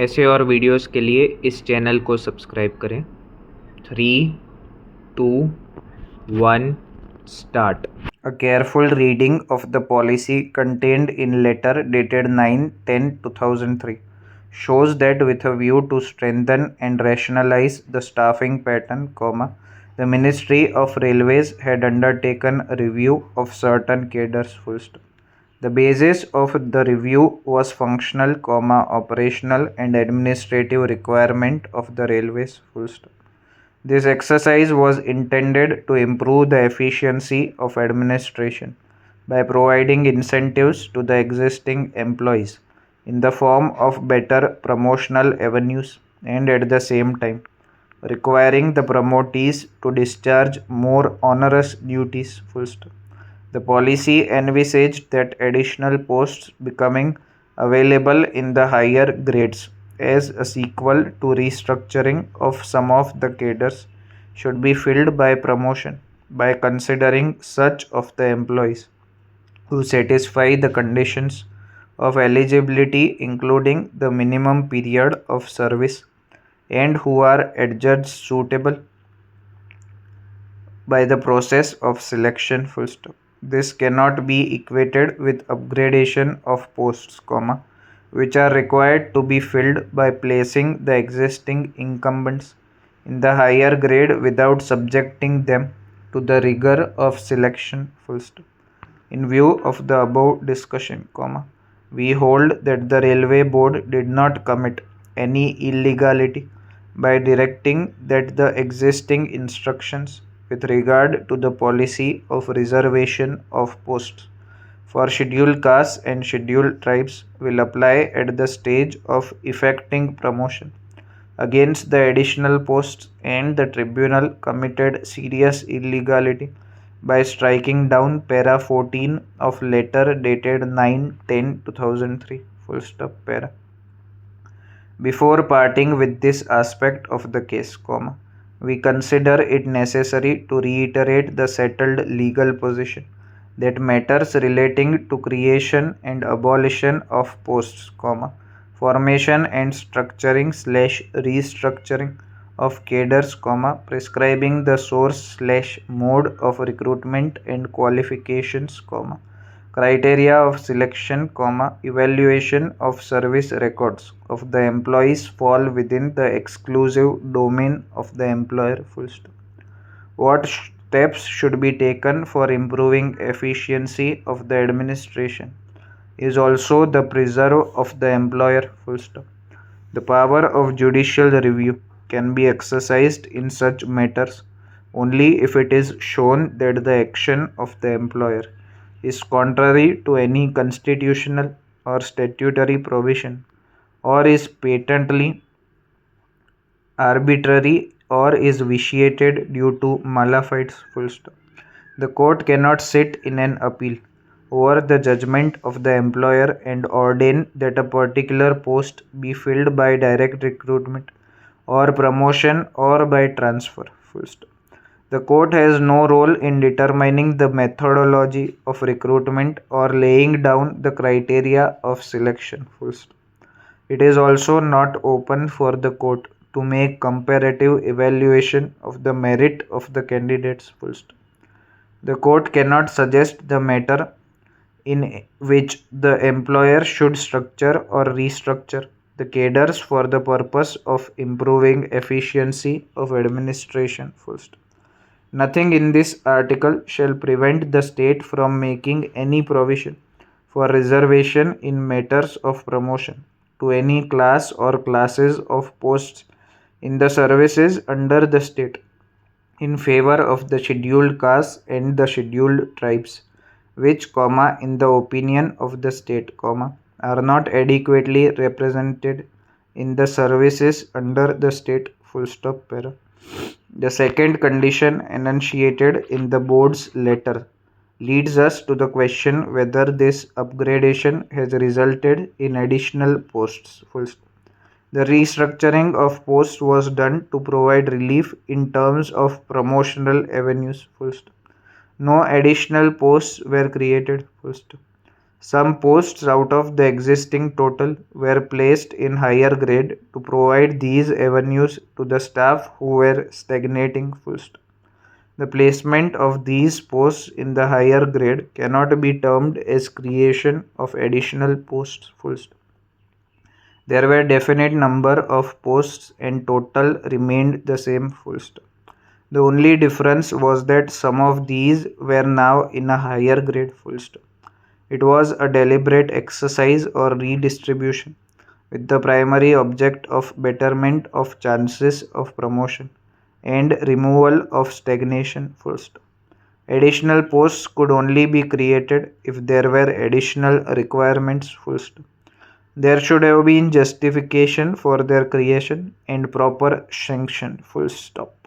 ऐसे और वीडियोस के लिए इस चैनल को सब्सक्राइब करें। 3, 2, 1 start. A careful reading of the policy contained in letter dated 9/10/2003 shows that with a view to strengthen and rationalize the staffing pattern, the Ministry of Railways had undertaken a review of certain cadres. Full stop. The basis of the review was functional, operational and administrative requirement of the railways. Full stop. This exercise was intended to improve the efficiency of administration by providing incentives to the existing employees in the form of better promotional avenues and at the same time requiring the promotees to discharge more onerous duties. Full stop. The policy envisaged that additional posts becoming available in the higher grades as a sequel to restructuring of some of the cadres should be filled by promotion by considering such of the employees who satisfy the conditions of eligibility, including the minimum period of service, and who are adjudged suitable by the process of selection. Full stop. This cannot be equated with upgradation of posts, which are required to be filled by placing the existing incumbents in the higher grade without subjecting them to the rigor of selection. Full stop. In view of the above discussion, we hold that the Railway Board did not commit any illegality by directing that the existing instructions with regard to the policy of reservation of posts for scheduled castes and scheduled tribes will apply at the stage of effecting promotion against the additional posts, and the tribunal committed serious illegality by striking down para 14 of letter dated 9/10/2003. Full stop para. Before parting with this aspect of the case, we consider it necessary to reiterate the settled legal position that matters relating to creation and abolition of posts, formation and structuring/restructuring of cadres, prescribing the source/mode of recruitment and qualifications, criteria of selection, evaluation of service records of the employees fall within the exclusive domain of the employer. Full stop. What steps should be taken for improving efficiency of the administration is also the preserve of the employer. Full stop. The power of judicial review can be exercised in such matters only if it is shown that the action of the employer is contrary to any constitutional or statutory provision, or is patently arbitrary, or is vitiated due to malafide. Full stop. The court cannot sit in an appeal over the judgment of the employer and ordain that a particular post be filled by direct recruitment or promotion or by transfer. Full stop. The court has no role in determining the methodology of recruitment or laying down the criteria of selection. Full stop. It is also not open for the court to make comparative evaluation of the merit of the candidates. Full stop. The court cannot suggest the matter in which the employer should structure or restructure the cadres for the purpose of improving efficiency of administration. Full stop. Nothing in this article shall prevent the state from making any provision for reservation in matters of promotion to any class or classes of posts in the services under the state in favor of the scheduled castes and the scheduled tribes, which, in the opinion of the state, are not adequately represented in the services under the state. Full stop para. The second condition enunciated in the board's letter leads us to the question whether this upgradation has resulted in additional posts. Full stop. The restructuring of posts was done to provide relief in terms of promotional avenues. Full stop. No additional posts were created. Full stop. Some posts out of the existing total were placed in higher grade to provide these avenues to the staff who were stagnating. Full stop. The placement of these posts in the higher grade cannot be termed as creation of additional posts. Full stop. There were definite number of posts and total remained the same. Full stop. The only difference was that some of these were now in a higher grade. Full stop. It was a deliberate exercise or redistribution with the primary object of betterment of chances of promotion and removal of stagnation. Full stop. Additional posts could only be created if there were additional requirements. Full stop. There should have been justification for their creation and proper sanction. Full stop.